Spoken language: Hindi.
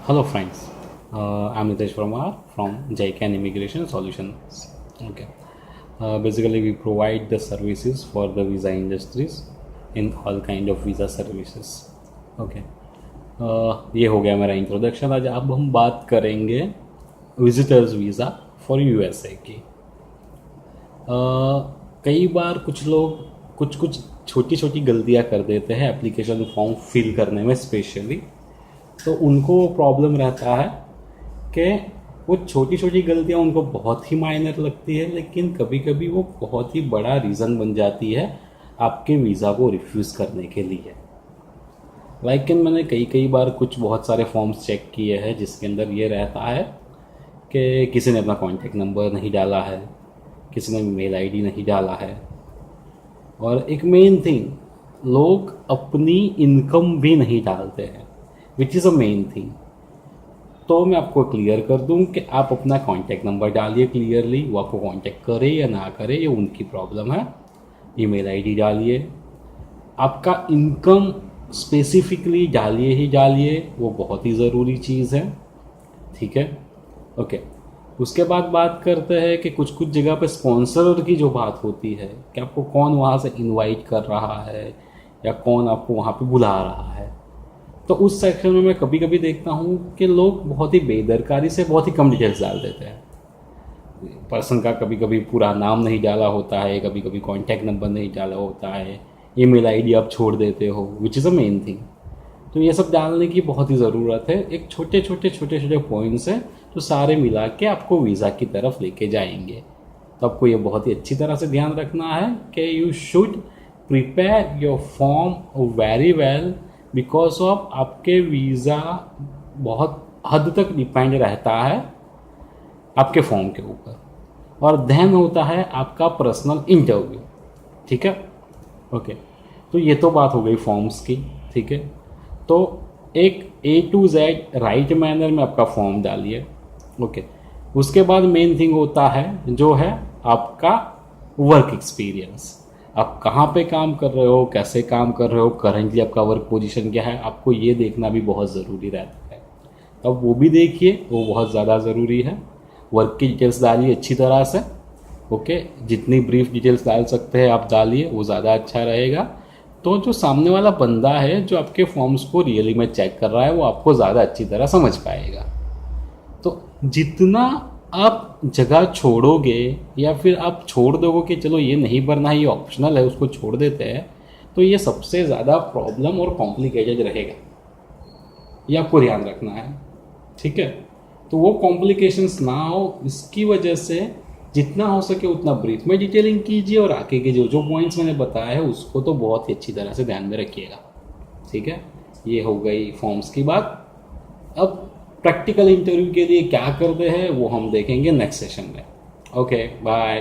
Hello, friends. I'm Nitesh Verma from JCAN Immigration Solutions. Okay. Basically, we provide the services for the visa industries in all kind of visa services. Okay. ये हो गया मेरा इंट्रोडक्शन. आज अब हम बात करेंगे विजिटर्स वीज़ा फॉर यूएसए की. कई बार कुछ लोग कुछ कुछ छोटी छोटी गलतियां कर देते हैं एप्लीकेशन फॉर्म फिल करने में स्पेशली. तो उनको प्रॉब्लम रहता है कि वो छोटी छोटी गलतियां उनको बहुत ही माइनर लगती है, लेकिन कभी कभी वो बहुत ही बड़ा रीज़न बन जाती है आपके वीज़ा को रिफ्यूज़ करने के लिए. लेकिन मैंने कई बार कुछ बहुत सारे फॉर्म्स चेक किए हैं जिसके अंदर ये रहता है कि किसी ने अपना कॉन्टैक्ट नंबर नहीं डाला है, किसी ने मेल आईडी नहीं डाला है, और एक मेन थिंग, लोग अपनी इनकम भी नहीं डालते हैं, which is a main thing. तो मैं आपको क्लियर कर दूं कि आप अपना कॉन्टैक्ट नंबर डालिए क्लियरली. वो आपको कॉन्टैक्ट करे या ना करे ये उनकी प्रॉब्लम है. ईमेल आईडी डालिए. आपका इनकम स्पेसिफिकली डालिए ही डालिए, वो बहुत ही ज़रूरी चीज़ है. ठीक है, ओके. उसके बाद बात करते हैं कि कुछ कुछ जगह पे स्पॉन्सर की जो बात होती है कि आपको कौन वहाँ से इनवाइट कर रहा है या कौन आपको वहाँ पे बुला रहा है. तो उस सेक्शन में मैं कभी कभी देखता हूँ कि लोग बहुत ही बेदरकारी से बहुत ही कम डिटेल्स डाल देते हैं. पर्सन का कभी कभी पूरा नाम नहीं डाला होता है, कभी कभी कॉन्टैक्ट नंबर नहीं डाला होता है, ईमेल आईडी आप छोड़ देते हो, which is a main thing. तो ये सब डालने की बहुत ही ज़रूरत है. एक छोटे छोटे पॉइंट्स हैं जो सारे मिला के आपको वीज़ा की तरफ लेके जाएंगे. तो आपको ये बहुत ही अच्छी तरह से ध्यान रखना है कि you should prepare your form very well, because of आपके वीज़ा बहुत हद तक डिपेंड रहता है आपके फॉर्म के ऊपर. और देन होता है आपका पर्सनल इंटरव्यू. ठीक है, ओके. तो ये तो बात हो गई फॉर्म्स की. ठीक है, तो एक A to Z right manner में आपका फॉर्म डालिए. ओके. उसके बाद मेन थिंग होता है जो है आपका वर्क एक्सपीरियंस. आप कहाँ पे काम कर रहे हो, कैसे काम कर रहे हो, करेंटली आपका वर्क पोजीशन क्या है, आपको ये देखना भी बहुत ज़रूरी रहता है. अब वो भी देखिए, वो बहुत ज़्यादा ज़रूरी है. वर्क की डिटेल्स डालिए अच्छी तरह से. ओके, जितनी ब्रीफ डिटेल्स डाल सकते हैं आप डालिए, वो ज़्यादा अच्छा रहेगा. तो जो सामने वाला बंदा है जो आपके फॉर्म्स को रियली में चेक कर रहा है वो आपको ज़्यादा अच्छी तरह समझ पाएगा. तो जितना आप जगह छोड़ोगे या फिर आप छोड़ दोगे कि चलो ये नहीं भरना है, ये ऑप्शनल है, उसको छोड़ देते हैं, तो ये सबसे ज़्यादा प्रॉब्लम और कॉम्प्लिकेटेड रहेगा. ये आपको ध्यान रखना है. ठीक है, तो वो कॉम्प्लिकेशंस ना हो इसकी वजह से जितना हो सके उतना ब्रीफ में डिटेलिंग कीजिए, और आगे के जो जो पॉइंट्स मैंने बताया है उसको तो बहुत ही अच्छी तरह से ध्यान में रखिएगा. ठीक है, ये हो गई फॉर्म्स की बात. अब प्रैक्टिकल इंटरव्यू के लिए क्या करते हैं वो हम देखेंगे नेक्स्ट सेशन में. Okay, bye.